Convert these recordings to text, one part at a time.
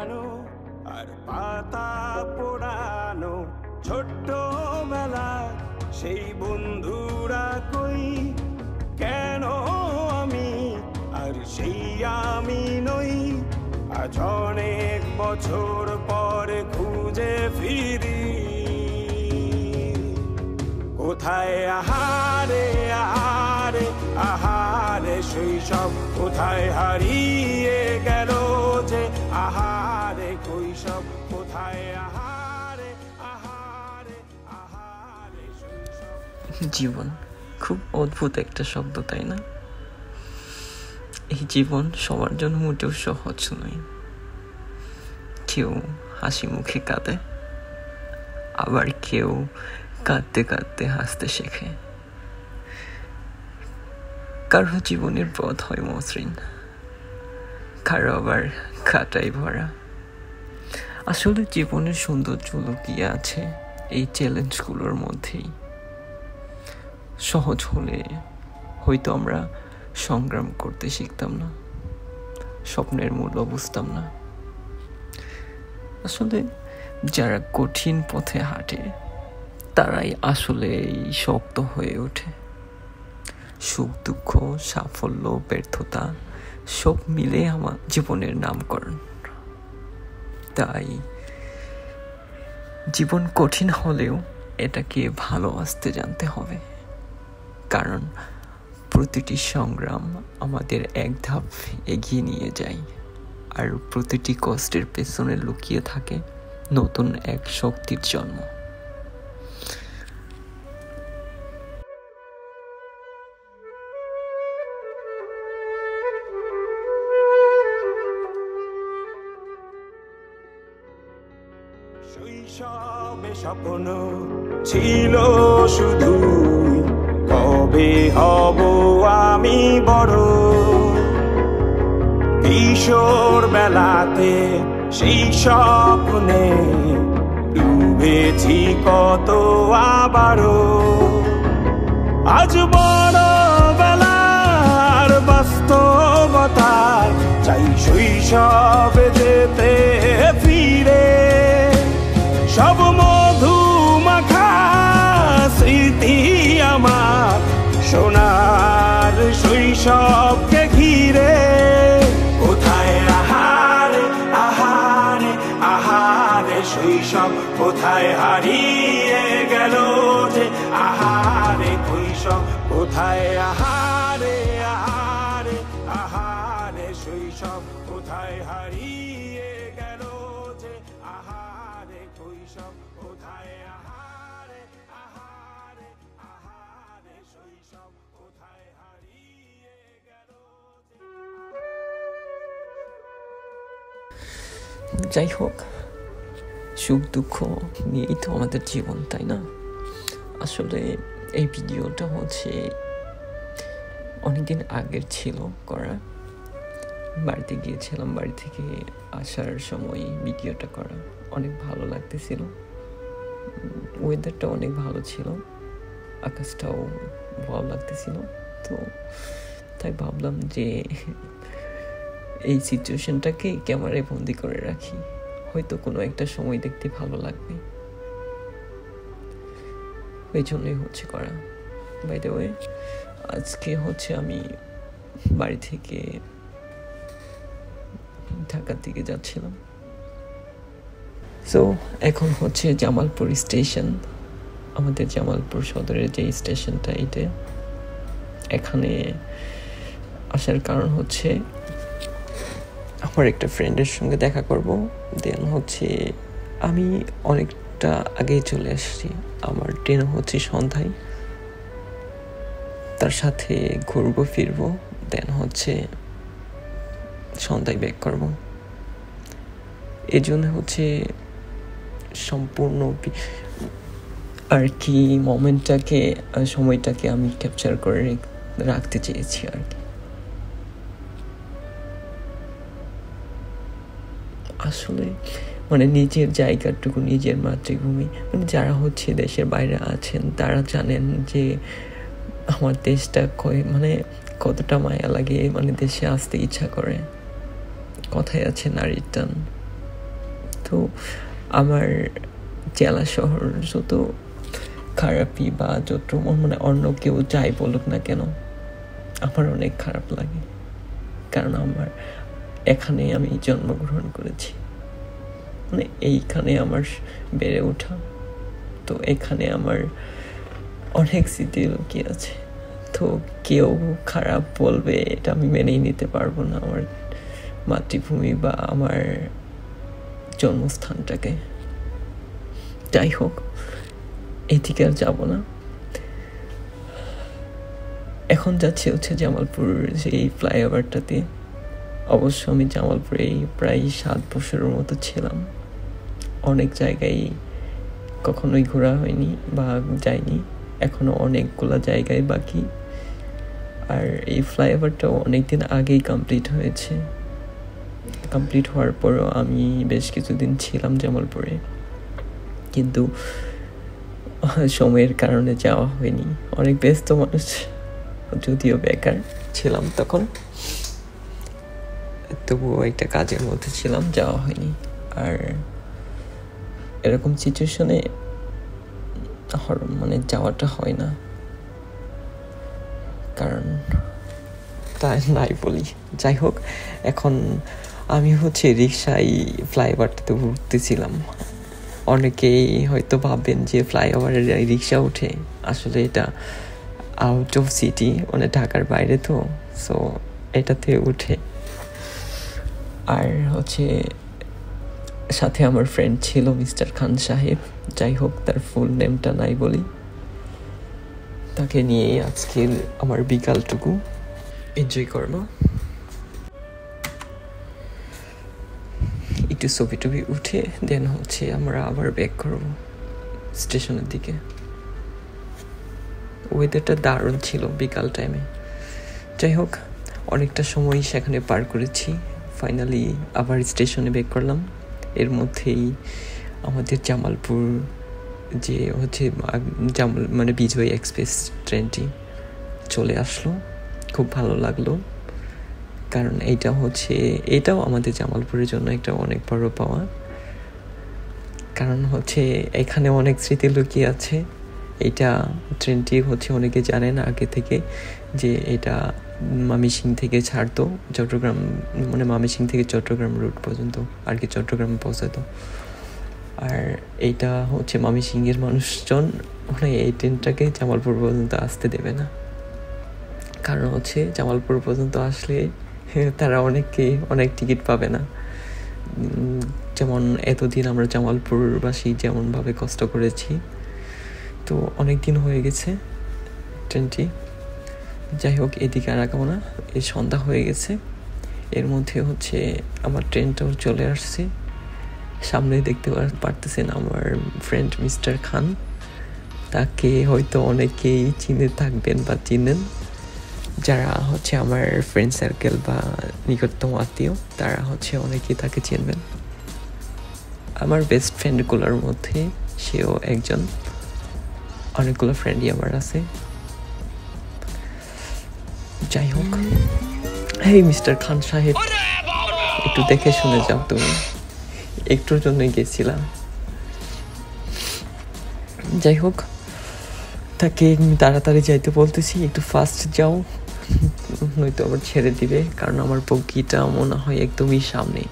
হারানো আর পাতা পোড়ানো ছোট্ট বেলা সেই বন্ধুরা কই কেন আমি আর সেই আমি নই আজ অনেক বছর পরে খুঁজে ফিরি কোথায় আহারে আহারে আহারে শৈশব কোথায় হারিয়ে গেল যে আহারে কৈশব কোথায় আহারে আহারে আহারে শৈশব। জীবন খুব অদ্ভুত একটা শব্দ, তাই না? এই জীবন সবার জন্য মোটেও সহজ নয়। কেউ হাসি মুখে কাঁদে, আবার কেউ কাঁদতে কাঁদতে হাসতে শেখে। কারো জীবনের পথ হয় মসৃণ, কারো আবার কাটাই ভরা। আসলে জীবনের সৌন্দর্য লুকিয়ে আছে এই চ্যালেঞ্জগুলোর মধ্যেই। সহজ হলে হয়তো আমরা সংগ্রাম করতে শিখতাম না, স্বপ্নের মূল্য বুঝতাম না। আসলে যারা কঠিন পথে হাঁটে তারাই আসলে শক্ত হয়ে ওঠে। সুখ দুঃখ সাফল্য ব্যর্থতা সব মিলে আমার জীবনের নামকরণ। তাই জীবন কঠিন হলেও এটাকে ভালোবাসতে জানতে হবে, কারণ প্রতিটি সংগ্রাম আমাদের এক ধাপ এগিয়ে নিয়ে যায়, আর প্রতিটি কষ্টের পেছনে লুকিয়ে থাকে নতুন এক শক্তির জন্ম। শৈশবে স্বপ্ন ছিল শুধুই কবে হব আমি বড়। কিশোর বেলাতে সেই স্বপ্নে ডুবেছি কত আবারও। আজ বড় বেলার বাস্তবতায় চাই শৈশবে যেতে ফিরে। সব মধু মাখা স্মৃতি আমার সোনার শৈশবকে ঘিরে। কোথায় আহারে আহারে আহারে শৈশব কোথায় হারিয়ে গেল যে আহারে কৈশব কোথায় আহারে আহারে আহারে শৈশব কোথায় হারিয়ে গেল যে আহারে কৈশব কোথায় আহারে আহারে আহারে শৈশব কোথায় হারিয়ে গেল। যাই হোক, সুখ দুঃখ নিয়েই তো আমাদের জীবন, তাই না? আসলে এই ভিডিওটা হচ্ছে অনেকদিন আগের ছিল করা। বাড়িতে গিয়েছিলাম, বাড়ি থেকে আসার সময় ভিডিওটা করা। অনেক ভালো লাগতেছিল, ওয়েদারটা অনেক ভালো ছিল, আকাশটাও ভালো লাগতেছিল। তো তাই ভাবলাম যে এই সিচুয়েশনটাকে ক্যামেরায় বন্দি করে রাখি, হয়তো কোনো একটা সময় দেখতে ভালো লাগবে। এই জন্যই হচ্ছে করা। বাই দ্য ওয়ে, আজকে হচ্ছে আমি বাড়ি থেকে ঢাকার দিকে যাচ্ছিলাম। সো এখন হচ্ছে জামালপুর স্টেশন, আমাদের জামালপুর সদরের যে স্টেশনটা, এটা এখানে আসার কারণ হচ্ছে আমার একটা ফ্রেন্ডের সঙ্গে দেখা করব। দেন হচ্ছে আমি অনেকটা আগেই চলে আসছি, আমার ট্রেন হচ্ছে সন্ধ্যায়। তার সাথে ঘুরবো ফিরবো, দেন হচ্ছে সন্ধ্যায় ব্যাক করব। এই জন্য হচ্ছে সম্পূর্ণ আর কি মোমেন্টটাকে, সময়টাকে আমি ক্যাপচার করে রাখতে চেয়েছি আর কি। আসলে মানে নিজের জায়গাটুকু, নিজের মাতৃভূমি, মানে যারা হচ্ছে দেশের বাইরে আছেন তারা জানেন যে আমার দেশটা মানে কতটা মায়া লাগে, মানে দেশে আসতে ইচ্ছা করে। কথায় আছে নারীর টান, তো আমার জেলা শহর যত খারাপই বা যত মানে অন্য কেউ যাই বলুক না কেন, আমার অনেক খারাপ লাগে, কারণ আমার এখানে আমি জন্মগ্রহণ করেছি, মানে এইখানে আমার বেড়ে ওঠা। তো এখানে আমার অনেক স্মৃতি লুকিয়ে আছে। তো কেউ খারাপ বলবে এটা আমি মেনেই নিতে পারবো না, আমার মাতৃভূমি বা আমার জন্মস্থানটাকে। যাই হোক, এদিকে আর যাবো না। এখন যাচ্ছি হচ্ছে জামালপুর এই ফ্লাইওভারটাতে। অবশ্য আমি জামালপুরে প্রায় 7 বছরের মতো ছিলাম। অনেক জায়গায় কখনোই ঘোরা হয়নি বা যাইনি, এখনো অনেকগুলো জায়গায় বাকি। আর এই ফ্লাইওভারটাও অনেকদিন আগেই কমপ্লিট হয়েছে। কমপ্লিট হওয়ার পরও আমি বেশ কিছুদিন ছিলাম জামালপুরে, কিন্তু সময়ের কারণে যাওয়া হয়নি। অনেক ব্যস্ত মানুষ, যদিও বেকার ছিলাম তখন, তবুও একটা কাজের মধ্যে ছিলাম, যাওয়া হয়নি। আর এরকম সিচুয়েশনে মানে যাওয়াটা হয় না, কারণ তাই নাই বলি। যাই হোক, এখন আমি হচ্ছে রিক্সায় ফ্লাইওভারটাতে উঠতেছিলাম। অনেকেই হয়তো ভাববেন যে ফ্লাইওভারে রিক্সা উঠে, আসলে এটা আউট অফ সিটি, মানে ঢাকার বাইরে, তো সো এটাতে উঠে। আর হচ্ছে সাথে আমার ফ্রেন্ড ছিল মিস্টার খান সাহেব, যাই হোক তার ফুল নেমটা নাই বলি। তাকে নিয়েই আজকে আমার বিকালটুকু এনজয় করবো। একটু ছবি টবি উঠে দেন হচ্ছে আমরা আবার ব্যাক করবো স্টেশনের দিকে। ওয়েদারটা দারুণ ছিল বিকাল টাইমে। যাই হোক, অনেকটা সময় সেখানে পার করেছি। ফাইনালি আবার স্টেশনে ব্যাক করলাম। এর মধ্যেই আমাদের জামালপুর যে হচ্ছে মানে বিজয় এক্সপ্রেস ট্রেনটি চলে আসলো। খুব ভালো লাগলো, কারণ এটাও আমাদের জামালপুরের জন্য একটা অনেক বড় পাওয়া। কারণ হচ্ছে এখানে অনেক স্মৃতি লুকিয়ে আছে। এটা ট্রেনটি হচ্ছে অনেকে জানে না আগে থেকে, যে এটা ময়মনসিংহ থেকে ছাড়তো চট্টগ্রাম, মানে ময়মনসিংহ থেকে চট্টগ্রাম রুট পর্যন্ত আর কি, চট্টগ্রামে পৌঁছাতো। আর এইটা হচ্ছে ময়মনসিংহের মানুষজন মানে এই ট্রেনটাকে জামালপুর পর্যন্ত আসতে দেবে না, কারণ হচ্ছে জামালপুর পর্যন্ত আসলে তারা অনেক টিকিট পাবে না। যেমন এতদিন আমরা জামালপুরবাসী যেমনভাবে কষ্ট করেছি, তো অনেক দিন হয়ে গেছে ট্রেনটি। যাই হোক, এদিকে আর আগাবো না, এই সন্ধ্যা হয়ে গেছে। এর মধ্যে হচ্ছে আমার ট্রেনটাও চলে আসছে। সামনে দেখতে পারতেছেন আমার ফ্রেন্ড মিস্টার খান। তাকে হয়তো অনেকেই চিনে থাকবেন বা চিনেন, যারা হচ্ছে আমার ফ্রেন্ড সার্কেল বা নিকটতম আত্মীয়, তারা হচ্ছে অনেকেই তাকে চিনবেন। আমার বেস্ট ফ্রেন্ডগুলোর মধ্যে সেও একজন। অনেকগুলো ফ্রেন্ডই আমার আছে। যাই হোক, এই মিস্টার খান সাহেব, একটু দেখে শুনে যাও, তুমি একটুর জন্যই গেছিলাম। যাই হোক, তাকে তাড়াতাড়ি যাইতে বলতেছি, একটু ফাস্ট যাও, নয়তো আবার ছেড়ে দিবে, কারণ আমার বগিটা মনে হয় একদমই সামনে,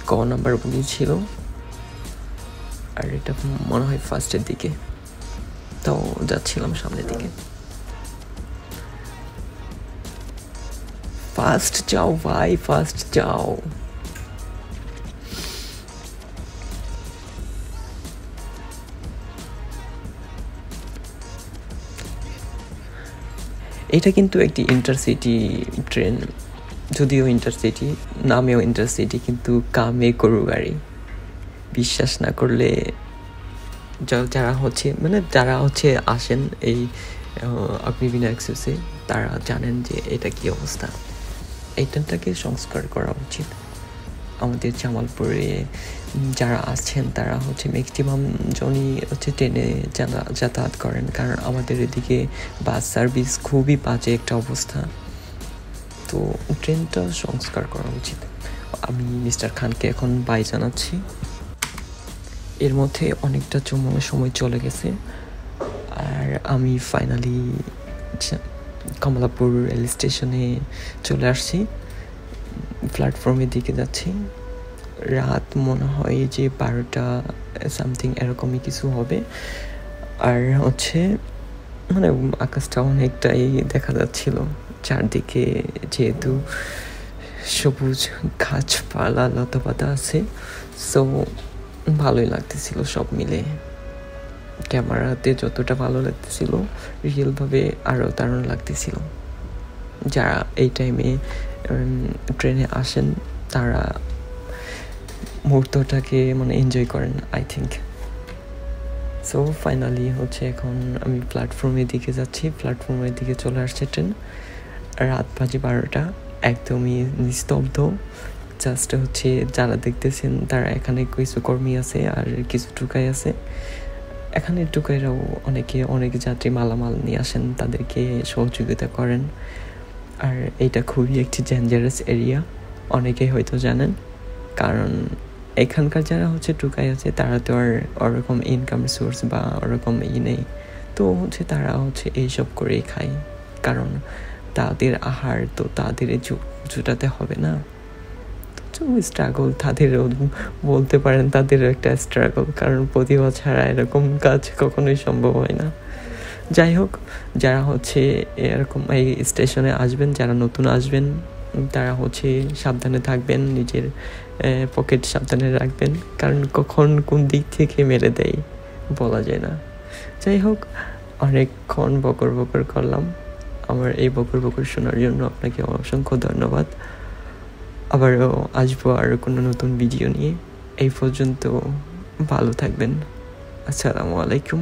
ক নাম্বার বগি ছিল, আর এটা মনে হয় ফার্স্টের দিকে। তাও যাচ্ছিলাম সামনের দিকে। ফাস্ট যাও ভাই, ফাস্ট যাও। এটা কিন্তু একটি ইন্টারসিটি ট্রেন, যদিও ইন্টারসিটি, নামেও ইন্টারসিটি, কিন্তু কামে গরু গাড়ি। বিশ্বাস না করলে যারা হচ্ছে আসেন এই অগ্নিবীণা এক্সপ্রেসে, তারা জানেন যে এটা কি অবস্থা। এই ট্রেনটাকে সংস্কার করা উচিত। আমাদের জামালপুরে যারা আছেন তারা হচ্ছে ম্যাক্সিমাম জনই হচ্ছে ট্রেনে যাতায়াত করেন, কারণ আমাদের এদিকে বাস সার্ভিস খুবই বাজে একটা অবস্থা। তো ট্রেনটা সংস্কার করা উচিত। আমি মিস্টার খানকে এখন বাই জানাচ্ছি। এর মধ্যে অনেকটা সময় চলে গেছে, আর আমি ফাইনালি কমলাপুর রেল স্টেশনে চলে আসছি, প্ল্যাটফর্মের দিকে যাচ্ছি। রাত মনে হয় যে 12টা সামথিং এরকমই কিছু হবে। আর হচ্ছে মানে আকাশটা অনেকটাই দেখা যাচ্ছিল চারদিকে, যেহেতু সবুজ গাছপালা লতাপাতা আছে, সো ভালোই লাগতেছিল সব মিলে। ক্যামেরাতে যতটা ভালো লাগতেছিল, রিয়েলভাবে আরও দারুণ লাগতেছিল। যারা এই টাইমে ট্রেনে আসেন তারা মুহূর্তটাকে মানে এনজয় করেন আই থিঙ্ক। সো ফাইনালি হচ্ছে এখন আমি প্ল্যাটফর্মের দিকে যাচ্ছি, প্ল্যাটফর্মের দিকে চলে আসছে ট্রেন। রাত বাজে 12টা, একদমই নিস্তব্ধ। জাস্ট হচ্ছে যারা দেখতেছেন তারা এখানে কিছু কর্মী আছে আর কিছু টুকাই আছে। এখানে টুকাইরাও অনেক যাত্রী মালামাল নিয়ে আসেন, তাদেরকে সহযোগিতা করেন। আর এটা খুবই একটি ডেঞ্জারাস এরিয়া, অনেকেই হয়তো জানেন, কারণ এখানকার যারা হচ্ছে টুকাই আছে তারা তো আর ওরকম ইনকাম সোর্স বা ওরকম নেই, তো হচ্ছে তারা হচ্ছে এইসব করেই খায়, কারণ তাদের আহার তো তাদের জুটাতে হবে না। তো স্ট্রাগল তাদেরও বলতে পারেন, তাদেরও একটা স্ট্রাগল, কারণ প্রতিভা ছাড়া এরকম কাজ কখনোই সম্ভব হয় না। যাই হোক, যারা হচ্ছে এরকম এই স্টেশনে আসবেন, যারা নতুন আসবেন তারা হচ্ছে সাবধানে থাকবেন, নিজের পকেট সাবধানে রাখবেন, কারণ কখন কোন দিক থেকে মেরে দেয় বলা যায় না। যাই হোক, অনেকক্ষণ বকর করলাম। আমার এই বকর শোনার জন্য আপনাকে অসংখ্য ধন্যবাদ। আবারও আসবো আর কোনো নতুন ভিডিও নিয়ে। এই পর্যন্ত ভালো থাকবেন। আসসালামু আলাইকুম।